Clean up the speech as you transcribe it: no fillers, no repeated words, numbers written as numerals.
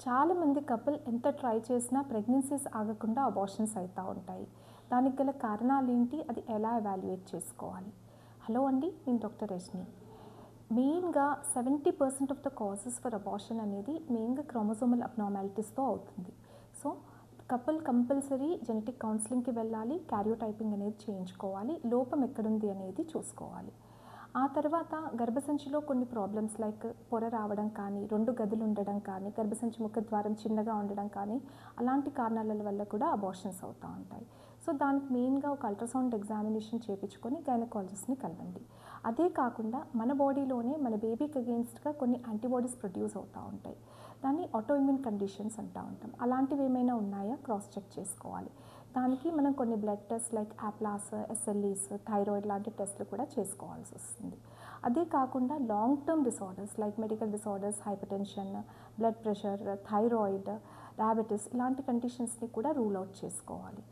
చాలామంది కపుల్ ఎంత ట్రై చేసినా ప్రెగ్నెన్సీస్ ఆగకుండా అబార్షన్స్ అవుతూ ఉంటాయి. దానికి గల కారణాలేంటి, అది ఎలా ఎవాల్యుయేట్ చేసుకోవాలి? హలో అండి, నేను డాక్టర్ రజని. మెయిన్గా 70% of the causes for abortion అనేది మెయిన్గా క్రోమోజోమల్ అబ్నార్మాలిటీస్తో అవుతుంది. సో కపుల్ కంపల్సరీ జెనెటిక్ కౌన్సిలింగ్కి వెళ్ళాలి, క్యారియోటైపింగ్ అనేది చేయించుకోవాలి, లోపం ఎక్కడుంది అనేది చూసుకోవాలి. ఆ తర్వాత గర్భసంచిలో కొన్ని ప్రాబ్లమ్స్ లైక్ పొర రావడం కానీ, 2 గదులు ఉండడం కానీ, గర్భసంచి ముఖద్వారం చిన్నగా ఉండడం కానీ, అలాంటి కారణాల వల్ల కూడా అబార్షన్స్ అవుతూ ఉంటాయి. సో దానికి మెయిన్గా ఒక అల్ట్రాసౌండ్ ఎగ్జామినేషన్ చేయించుకొని గైనకాలజిస్ట్ని కలవండి. అదే కాకుండా మన బాడీలోనే మన బేబీకి అగెయిన్స్ట్గా కొన్ని యాంటీబాడీస్ ప్రొడ్యూస్ అవుతూ ఉంటాయి. దాన్ని ఆటోఇమ్యూన్ కండిషన్స్ అంటూ ఉంటాం. అలాంటివి ఏమైనా ఉన్నాయా క్రాస్ చెక్ చేసుకోవాలి. దానికి మనం కొన్ని బ్లడ్ టెస్ట్ లైక్ యాప్లాస్, ఎస్ఎల్ఈస్, థైరాయిడ్ లాంటి టెస్ట్లు కూడా చేసుకోవాల్సి వస్తుంది. అదే కాకుండా long term disorders like medical disorders, hypertension, blood pressure, thyroid, diabetes ఇలాంటి కండిషన్స్ని కూడా రూల్ అవుట్ చేసుకోవాలి.